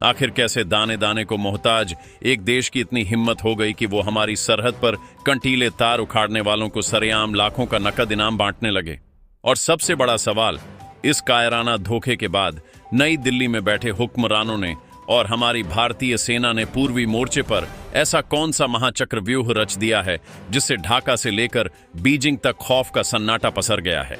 आखिर कैसे दाने दाने को मोहताज एक देश की इतनी हिम्मत हो गई कि वो हमारी सरहद पर कंटीले तार उखाड़ने वालों को सरेआम लाखों का नकद इनाम बांटने लगे। और सबसे बड़ा सवाल, इस कायराना धोखे के बाद नई दिल्ली में बैठे हुक्मरानों ने और हमारी भारतीय सेना ने पूर्वी मोर्चे पर ऐसा कौन सा महाचक्रव्यूह रच दिया है जिससे ढाका से लेकर बीजिंग तक खौफ का सन्नाटा पसर गया है।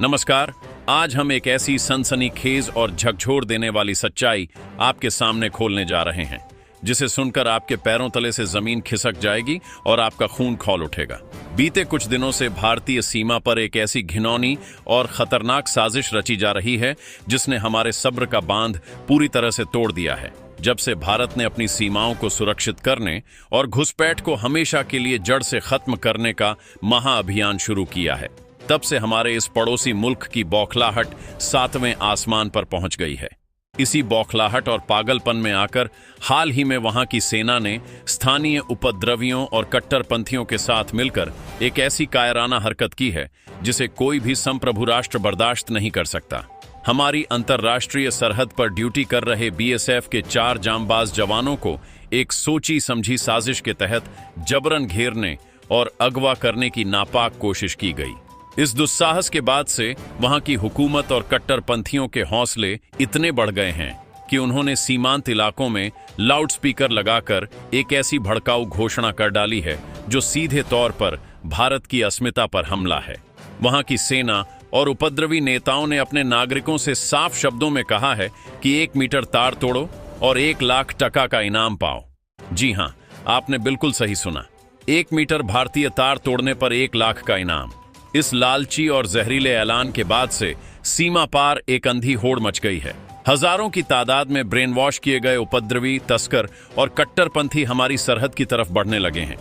नमस्कार, आज हम एक ऐसी सनसनीखेज और झकझोर देने वाली सच्चाई आपके सामने खोलने जा रहे हैं जिसे सुनकर आपके पैरों तले से जमीन खिसक जाएगी और आपका खून खौल उठेगा। बीते कुछ दिनों से भारतीय सीमा पर एक ऐसी घिनौनी और खतरनाक साजिश रची जा रही है जिसने हमारे सब्र का बांध पूरी तरह से तोड़ दिया है। जब से भारत ने अपनी सीमाओं को सुरक्षित करने और घुसपैठ को हमेशा के लिए जड़ से खत्म करने का महाअभियान शुरू किया है, तब से हमारे इस पड़ोसी मुल्क की बौखलाहट 7वें आसमान पर पहुंच गई है। इसी बौखलाहट और पागलपन में आकर हाल ही में वहां की सेना ने स्थानीय उपद्रवियों और कट्टरपंथियों के साथ मिलकर एक ऐसी कायराना हरकत की है जिसे कोई भी संप्रभु राष्ट्र बर्दाश्त नहीं कर सकता। हमारी अंतर्राष्ट्रीय सरहद पर ड्यूटी कर रहे बीएसएफ के 4 जांबाज जवानों को एक सोची समझी साजिश के तहत जबरन घेरने और अगवा करने की नापाक कोशिश की गई। इस दुस्साहस के बाद से वहां की हुकूमत और कट्टरपंथियों के हौसले इतने बढ़ गए हैं कि उन्होंने सीमांत इलाकों में लाउडस्पीकर लगाकर एक ऐसी भड़काऊ घोषणा कर डाली है जो सीधे तौर पर भारत की अस्मिता पर हमला है। वहां की सेना और उपद्रवी नेताओं ने अपने नागरिकों से साफ शब्दों में कहा है कि 1 मीटर तार तोड़ो और 1 लाख टका का इनाम पाओ। जी हां, आपने बिल्कुल सही सुना, 1 मीटर भारतीय तार तोड़ने पर 1 लाख का इनाम। इस लालची और जहरीले ऐलान के बाद से सीमा पार एक अंधी होड़ मच गई है। हजारों की तादाद में ब्रेन वॉश किए गए उपद्रवी, तस्कर और कट्टरपंथी हमारी सरहद की तरफ बढ़ने लगे हैं।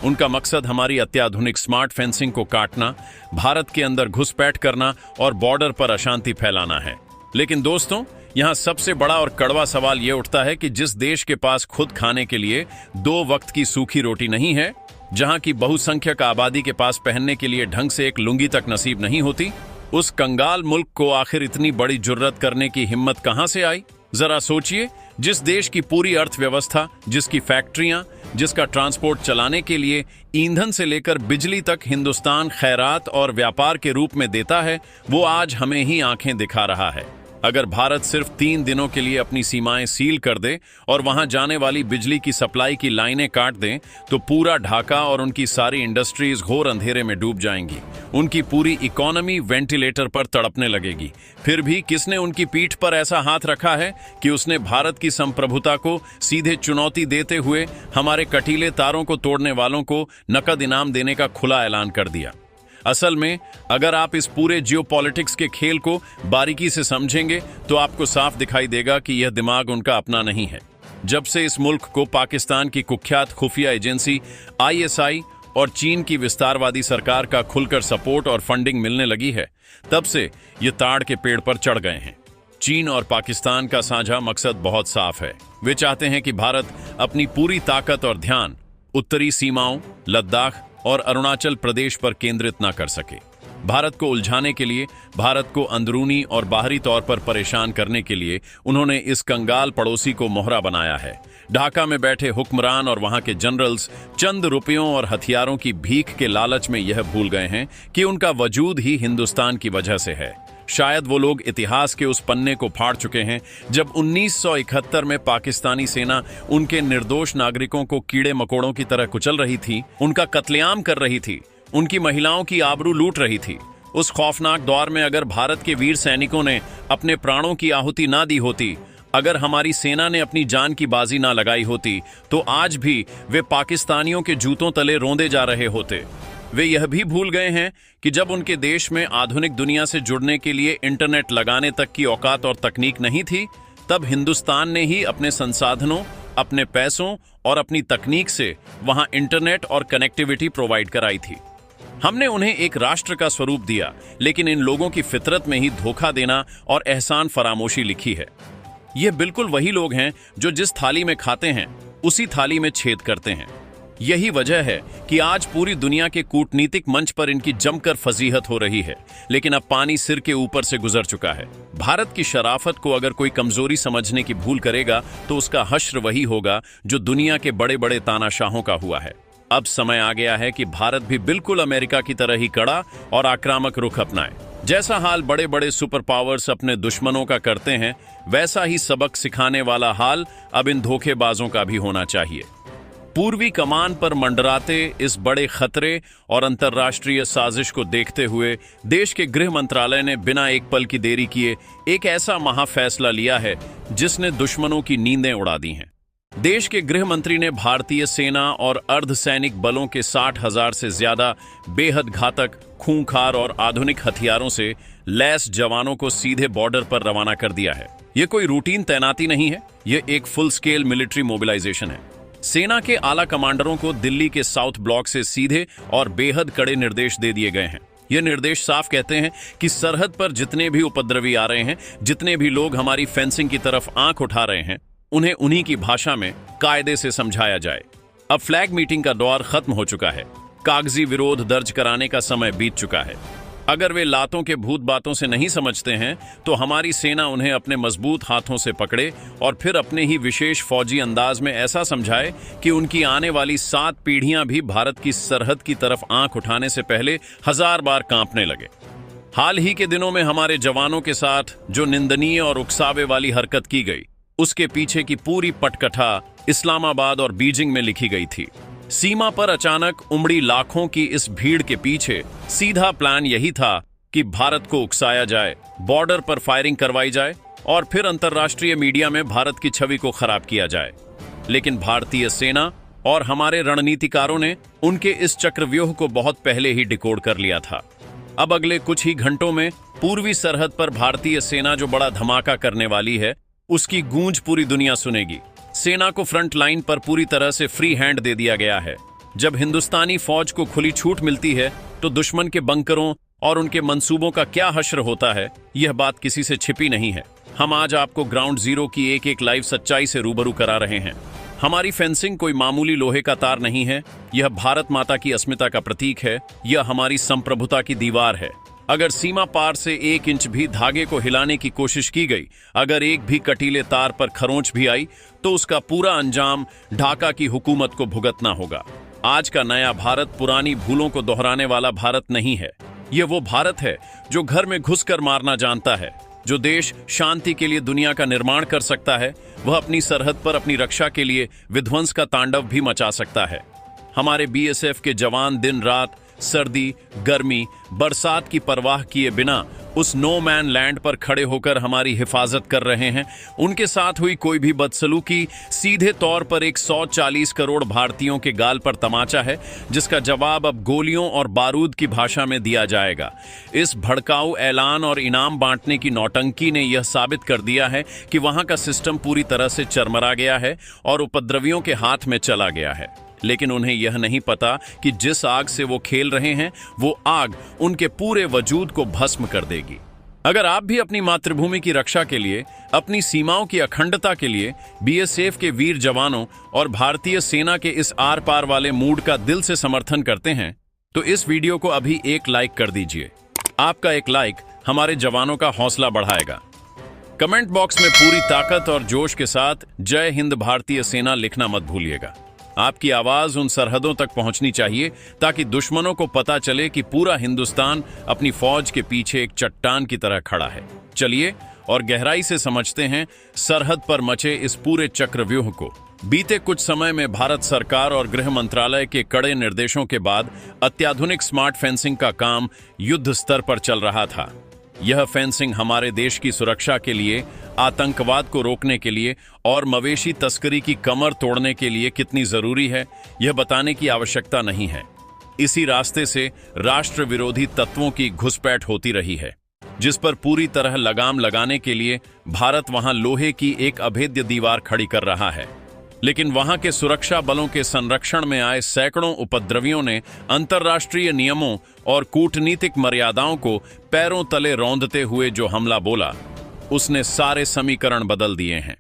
उनका मकसद हमारी अत्याधुनिक स्मार्ट फेंसिंग को काटना, भारत के अंदर घुसपैठ करना और बॉर्डर पर अशांति फैलाना है। लेकिन दोस्तों, यहां सबसे बड़ा और कड़वा सवाल यह उठता है कि जिस देश के पास खुद खाने के लिए 2 वक्त की सूखी रोटी नहीं है, जहां की बहुसंख्यक आबादी के पास पहनने के लिए ढंग से एक लुंगी तक नसीब नहीं होती, उस कंगाल मुल्क को आखिर इतनी बड़ी जुर्रत करने की हिम्मत कहां से आई? जरा सोचिए, जिस देश की पूरी अर्थव्यवस्था, जिसकी फैक्ट्रियां, जिसका ट्रांसपोर्ट चलाने के लिए ईंधन से लेकर बिजली तक हिंदुस्तान खैरात और व्यापार के रूप में देता है, वो आज हमें ही आंखें दिखा रहा है। अगर भारत सिर्फ 3 दिनों के लिए अपनी सीमाएं सील कर दे और वहां जाने वाली बिजली की सप्लाई की लाइनें काट दें, तो पूरा ढाका और उनकी सारी इंडस्ट्रीज घोर अंधेरे में डूब जाएंगी। उनकी पूरी इकोनॉमी वेंटिलेटर पर तड़पने लगेगी। फिर भी किसने उनकी पीठ पर ऐसा हाथ रखा है कि उसने भारत की संप्रभुता को सीधे चुनौती देते हुए हमारे कटीले तारों को तोड़ने वालों को नकद इनाम देने का खुला ऐलान कर दिया? असल में अगर आप इस पूरे जियोपॉलिटिक्स के खेल को बारीकी से समझेंगे तो आपको साफ दिखाई देगा कि यह दिमाग उनका अपना नहीं है। जब से इस मुल्क को पाकिस्तान की कुख्यात खुफिया एजेंसी आईएसआई और चीन की विस्तारवादी सरकार का खुलकर सपोर्ट और फंडिंग मिलने लगी है, तब से ये ताड़ के पेड़ पर चढ़ गए हैं। चीन और पाकिस्तान का साझा मकसद बहुत साफ है। वे चाहते हैं कि भारत अपनी पूरी ताकत और ध्यान उत्तरी सीमाओं, लद्दाख और अरुणाचल प्रदेश पर केंद्रित न कर सके। भारत को उलझाने के लिए, भारत को अंदरूनी और बाहरी तौर पर परेशान करने के लिए उन्होंने इस कंगाल पड़ोसी को मोहरा बनाया है। ढाका में बैठे हुक्मरान और वहां के जनरल्स चंद रुपयों और हथियारों की भीख के लालच में यह भूल गए हैं कि उनका वजूद ही हिंदुस्तान की वजह से है। शायद वो लोग इतिहास के उस पन्ने को फाड़ चुके हैं जब 1971 में पाकिस्तानी सेना उनके निर्दोष नागरिकों को कीड़े मकोड़ों की तरह कुचल रही थी, उनका कत्लेआम कर रही थी, उनकी महिलाओं की आबरू लूट रही थी। उस खौफनाक दौर में अगर भारत के वीर सैनिकों ने अपने प्राणों की आहुति ना दी होती, अगर हमारी सेना ने अपनी जान की बाजी ना लगाई होती, तो आज भी वे पाकिस्तानियों के जूतों तले रोंदे जा रहे होते। वे यह भी भूल गए हैं कि जब उनके देश में आधुनिक दुनिया से जुड़ने के लिए इंटरनेट लगाने तक की औकात और तकनीक नहीं थी, तब हिंदुस्तान ने ही अपने संसाधनों, अपने पैसों और अपनी तकनीक से वहां इंटरनेट और कनेक्टिविटी प्रोवाइड कराई थी। हमने उन्हें एक राष्ट्र का स्वरूप दिया, लेकिन इन लोगों की फितरत में ही धोखा देना और एहसान फरामोशी लिखी है। ये बिल्कुल वही लोग हैं जो जिस थाली में खाते हैं उसी थाली में छेद करते हैं। यही वजह है कि आज पूरी दुनिया के कूटनीतिक मंच पर इनकी जमकर फजीहत हो रही है, लेकिन अब पानी सिर के ऊपर से गुजर चुका है। भारत की शराफत को अगर कोई कमजोरी समझने की भूल करेगा तो उसका हश्र वही होगा जो दुनिया के बड़े बड़े तानाशाहों का हुआ है। अब समय आ गया है कि भारत भी बिल्कुल अमेरिका की तरह ही कड़ा और आक्रामक रुख अपनाए। जैसा हाल बड़े बड़े सुपर पावर्स अपने दुश्मनों का करते हैं, वैसा ही सबक सिखाने वाला हाल अब इन धोखेबाजों का भी होना चाहिए। पूर्वी कमान पर मंडराते इस बड़े खतरे और अंतर्राष्ट्रीय साजिश को देखते हुए देश के गृह मंत्रालय ने बिना एक पल की देरी किए एक ऐसा महाफैसला लिया है जिसने दुश्मनों की नींदें उड़ा दी हैं। देश के गृह मंत्री ने भारतीय सेना और अर्धसैनिक बलों के 60,000 से ज्यादा बेहद घातक, खूंखार और आधुनिक हथियारों से लैस जवानों को सीधे बॉर्डर पर रवाना कर दिया है। यह कोई रूटीन तैनाती नहीं है, यह एक फुल स्केल मिलिट्री मोबिलाइजेशन है। सेना के आला कमांडरों को दिल्ली के साउथ ब्लॉक से सीधे और बेहद कड़े निर्देश दे दिए गए हैं। ये निर्देश साफ कहते हैं कि सरहद पर जितने भी उपद्रवी आ रहे हैं, जितने भी लोग हमारी फेंसिंग की तरफ आंख उठा रहे हैं, उन्हें उन्हीं की भाषा में कायदे से समझाया जाए। अब फ्लैग मीटिंग का दौर खत्म हो चुका है। कागजी विरोध दर्ज कराने का समय बीत चुका है। अगर वे लातों के भूत बातों से नहीं समझते हैं तो हमारी सेना उन्हें अपने मजबूत हाथों से पकड़े और फिर अपने ही विशेष फौजी अंदाज में ऐसा समझाए कि उनकी आने वाली 7 पीढ़ियां भी भारत की सरहद की तरफ आंख उठाने से पहले 1000 बार कांपने लगे। हाल ही के दिनों में हमारे जवानों के साथ जो निंदनीय और उकसावे वाली हरकत की गई, उसके पीछे की पूरी पटकथा इस्लामाबाद और बीजिंग में लिखी गई थी। सीमा पर अचानक उमड़ी लाखों की इस भीड़ के पीछे सीधा प्लान यही था कि भारत को उकसाया जाए, बॉर्डर पर फायरिंग करवाई जाए और फिर अंतर्राष्ट्रीय मीडिया में भारत की छवि को खराब किया जाए। लेकिन भारतीय सेना और हमारे रणनीतिकारों ने उनके इस चक्रव्यूह को बहुत पहले ही डिकोड कर लिया था। अब अगले कुछ ही घंटों में पूर्वी सरहद पर भारतीय सेना जो बड़ा धमाका करने वाली है, उसकी गूंज पूरी दुनिया सुनेगी। सेना को फ्रंट लाइन पर पूरी तरह से फ्री हैंड दे दिया गया है। जब हिंदुस्तानी फौज को खुली छूट मिलती है तो दुश्मन के बंकरों और उनके मंसूबों का क्या हश्र होता है, यह बात किसी से छिपी नहीं है। हम आज आपको ग्राउंड जीरो की एक एक लाइव सच्चाई से रूबरू करा रहे हैं। हमारी फेंसिंग कोई मामूली लोहे का तार नहीं है, यह भारत माता की अस्मिता का प्रतीक है, यह हमारी संप्रभुता की दीवार है। अगर सीमा पार से 1 इंच भी धागे को हिलाने की कोशिश की गई, अगर एक भी कटीले तार पर खरोंच भी आई, तो उसका पूरा अंजाम ढाका की हुकूमत को भुगतना होगा। आज का नया भारत पुरानी भूलों को दोहराने वाला भारत नहीं है। यह वो भारत है जो घर में घुसकर मारना जानता है, जो देश शांति के लिए दुनिया का निर्माण कर सकता है। वह अपनी सरहद पर अपनी रक्षा के लिए विध्वंस का तांडव भी मचा सकता है। हमारे बीएसएफ के जवान दिन रात, सर्दी, गर्मी, बरसात की परवाह किए बिना उस नो मैन लैंड पर खड़े होकर हमारी हिफाजत कर रहे हैं। उनके साथ हुई कोई भी बदसलूकी सीधे तौर पर 140 करोड़ भारतीयों के गाल पर तमाचा है, जिसका जवाब अब गोलियों और बारूद की भाषा में दिया जाएगा। इस भड़काऊ ऐलान और इनाम बांटने की नौटंकी ने यह साबित कर दिया है कि वहां का सिस्टम पूरी तरह से चरमरा गया है और उपद्रवियों के हाथ में चला गया है। लेकिन उन्हें यह नहीं पता कि जिस आग से वो खेल रहे हैं, वो आग उनके पूरे वजूद को भस्म कर देगी। अगर आप भी अपनी मातृभूमि की रक्षा के लिए, अपनी सीमाओं की अखंडता के लिए बीएसएफ के वीर जवानों और भारतीय सेना के इस आर पार वाले मूड का दिल से समर्थन करते हैं, तो इस वीडियो को अभी एक लाइक कर दीजिए। आपका एक लाइक हमारे जवानों का हौसला बढ़ाएगा। कमेंट बॉक्स में पूरी ताकत और जोश के साथ जय हिंद भारतीय सेना लिखना मत भूलिएगा। आपकी आवाज उन सरहदों तक पहुंचनी चाहिए ताकि दुश्मनों को पता चले कि पूरा हिंदुस्तान अपनी फौज के पीछे एक चट्टान की तरह खड़ा है। चलिए और गहराई से समझते हैं सरहद पर मचे इस पूरे चक्रव्यूह को। बीते कुछ समय में भारत सरकार और गृह मंत्रालय के कड़े निर्देशों के बाद अत्याधुनिक स्मार्ट फेंसिंग का काम युद्ध स्तर पर चल रहा था। यह फेंसिंग हमारे देश की सुरक्षा के लिए, आतंकवाद को रोकने के लिए और मवेशी तस्करी की कमर तोड़ने के लिए कितनी जरूरी है, यह बताने की आवश्यकता नहीं है। इसी रास्ते से राष्ट्र विरोधी तत्वों की घुसपैठ होती रही है, जिस पर पूरी तरह लगाम लगाने के लिए भारत वहां लोहे की एक अभेद्य दीवार खड़ी कर रहा है। लेकिन वहां के सुरक्षा बलों के संरक्षण में आए सैकड़ों उपद्रवियों ने अंतर्राष्ट्रीय नियमों और कूटनीतिक मर्यादाओं को पैरों तले रौंदते हुए जो हमला बोला, उसने सारे समीकरण बदल दिए हैं।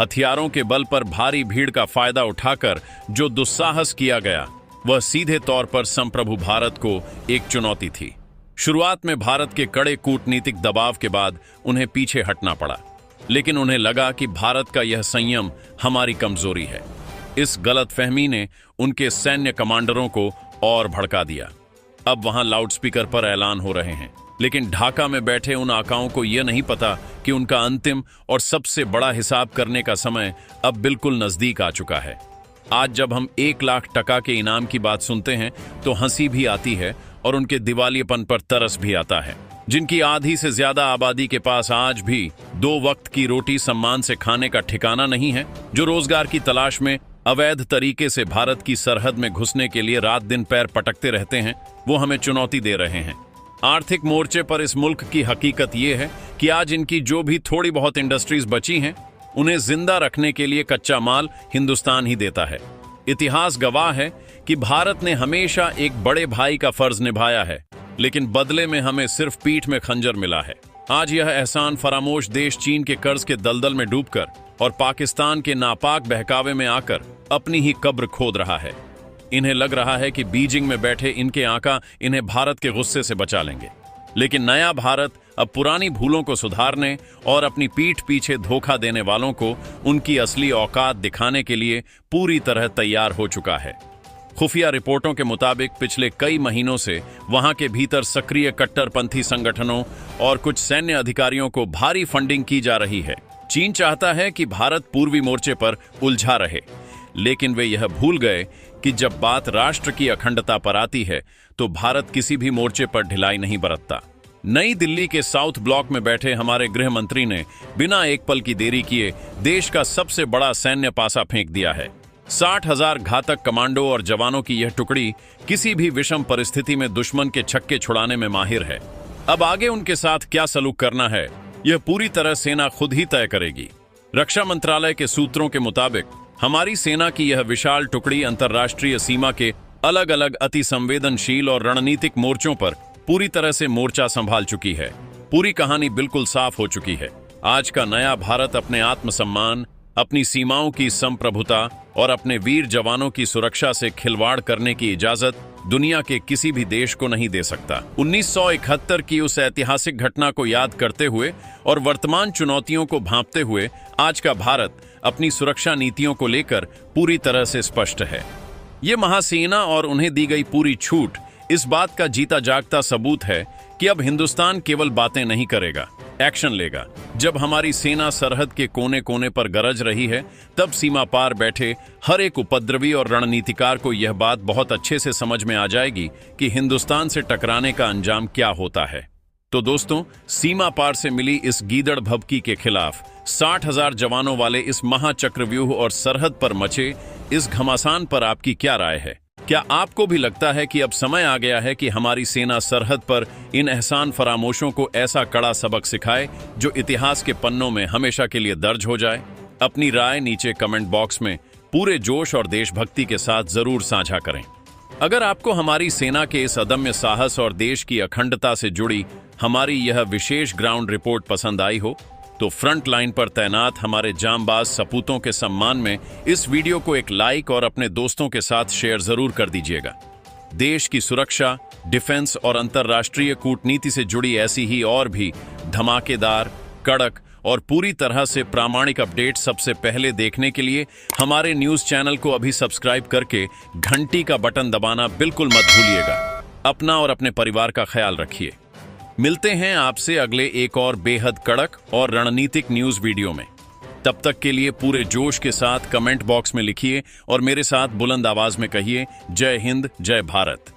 हथियारों के बल पर भारी भीड़ का फायदा उठाकर जो दुस्साहस किया गया, वह सीधे तौर पर संप्रभु भारत को एक चुनौती थी। शुरुआत में भारत के कड़े कूटनीतिक दबाव के बाद उन्हें पीछे हटना पड़ा, लेकिन उन्हें लगा कि भारत का यह संयम हमारी कमजोरी है। इस गलतफहमी ने उनके सैन्य कमांडरों को और भड़का दिया। अब वहां लाउडस्पीकर पर ऐलान हो रहे हैं, लेकिन ढाका में बैठे उन आकाओं को यह नहीं पता कि उनका अंतिम और सबसे बड़ा हिसाब करने का समय अब बिल्कुल नजदीक आ चुका है। आज जब हम 1 लाख टका के इनाम की बात सुनते हैं तो हंसी भी आती है और उनके दिवालियेपन पर तरस भी आता है। जिनकी आधी से ज्यादा आबादी के पास आज भी 2 वक्त की रोटी सम्मान से खाने का ठिकाना नहीं है, जो रोजगार की तलाश में अवैध तरीके से भारत की सरहद में घुसने के लिए रात दिन पैर पटकते रहते हैं, वो हमें चुनौती दे रहे हैं। आर्थिक मोर्चे पर इस मुल्क की हकीकत ये है कि आज इनकी जो भी थोड़ी बहुत इंडस्ट्रीज बची हैं, उन्हें जिंदा रखने के लिए कच्चा माल हिंदुस्तान ही देता है। इतिहास गवाह है कि भारत ने हमेशा एक बड़े भाई का फर्ज निभाया है, लेकिन बदले में हमें सिर्फ पीठ में खंजर मिला है। आज यह एहसान फरामोश देश चीन के कर्ज के दलदल में डूबकर और पाकिस्तान के नापाक बहकावे में आकर अपनी ही कब्र खोद रहा है। इन्हें लग रहा है कि बीजिंग में बैठे इनके आका इन्हें भारत के गुस्से से बचा लेंगे, लेकिन नया भारत अब पुरानी भूलों को सुधारने और अपनी पीठ पीछे धोखा देने वालों को उनकी असली औकात दिखाने के लिए पूरी तरह तैयार हो चुका है। खुफिया रिपोर्टों के मुताबिक पिछले कई महीनों से वहां के भीतर सक्रिय कट्टरपंथी संगठनों और कुछ सैन्य अधिकारियों को भारी फंडिंग की जा रही है। चीन चाहता है कि भारत पूर्वी मोर्चे पर उलझा रहे, लेकिन वे यह भूल गए कि जब बात राष्ट्र की अखंडता पर आती है तो भारत किसी भी मोर्चे पर ढिलाई नहीं बरतता। नई दिल्ली के साउथ ब्लॉक में बैठे हमारे गृह मंत्री ने बिना एक पल की देरी किए देश का सबसे बड़ा सैन्य पासा फेंक दिया है। 60,000 घातक कमांडो और जवानों की यह टुकड़ी किसी भी विषम परिस्थिति में दुश्मन के छक्के छुड़ाने में माहिर है। अब आगे उनके साथ क्या सलूक करना है, यह पूरी तरह सेना खुद ही तय करेगी। रक्षा मंत्रालय के सूत्रों के मुताबिक हमारी सेना की यह विशाल टुकड़ी अंतर्राष्ट्रीय सीमा के अलग अलग अति संवेदनशील और रणनीतिक मोर्चों पर पूरी तरह से मोर्चा संभाल चुकी है। पूरी कहानी बिल्कुल साफ हो चुकी है। आज का नया भारत अपने आत्मसम्मान, अपनी सीमाओं की संप्रभुता और अपने वीर जवानों की सुरक्षा से खिलवाड़ करने की इजाजत दुनिया के किसी भी देश को नहीं दे सकता। 1971 की उस ऐतिहासिक घटना को याद करते हुए और वर्तमान चुनौतियों को भांपते हुए आज का भारत अपनी सुरक्षा नीतियों को लेकर पूरी तरह से स्पष्ट है। ये महासेना और उन्हें दी गई पूरी छूट इस बात का जीता जागता सबूत है कि अब हिंदुस्तान केवल बातें नहीं करेगा, एक्शन लेगा। जब हमारी सेना सरहद के कोने कोने पर गरज रही है, तब सीमा पार बैठे हर एक उपद्रवी और रणनीतिकार को यह बात बहुत अच्छे से समझ में आ जाएगी कि हिंदुस्तान से टकराने का अंजाम क्या होता है। तो दोस्तों, सीमा पार से मिली इस गीदड़ भभकी के खिलाफ 60,000 जवानों वाले इस महाचक्रव्यूह और सरहद पर मचे इस घमासान पर आपकी क्या राय है? क्या आपको भी लगता है कि अब समय आ गया है कि हमारी सेना सरहद पर इन एहसान फरामोशों को ऐसा कड़ा सबक सिखाए जो इतिहास के पन्नों में हमेशा के लिए दर्ज हो जाए? अपनी राय नीचे कमेंट बॉक्स में पूरे जोश और देशभक्ति के साथ जरूर साझा करें। अगर आपको हमारी सेना के इस अदम्य साहस और देश की अखंडता से जुड़ी हमारी यह विशेष ग्राउंड रिपोर्ट पसंद आई हो तो फ्रंट लाइन पर तैनात हमारे जांबाज सपूतों के सम्मान में इस वीडियो को एक लाइक और अपने दोस्तों के साथ शेयर जरूर कर दीजिएगा। देश की सुरक्षा, डिफेंस और अंतर्राष्ट्रीय कूटनीति से जुड़ी ऐसी ही और भी धमाकेदार, कड़क और पूरी तरह से प्रामाणिक अपडेट सबसे पहले देखने के लिए हमारे न्यूज चैनल को अभी सब्सक्राइब करके घंटी का बटन दबाना बिल्कुल मत भूलिएगा। अपना और अपने परिवार का ख्याल रखिए। मिलते हैं आपसे अगले एक और बेहद कड़क और रणनीतिक न्यूज वीडियो में। तब तक के लिए पूरे जोश के साथ कमेंट बॉक्स में लिखिए और मेरे साथ बुलंद आवाज में कहिए, जय हिंद, जय भारत।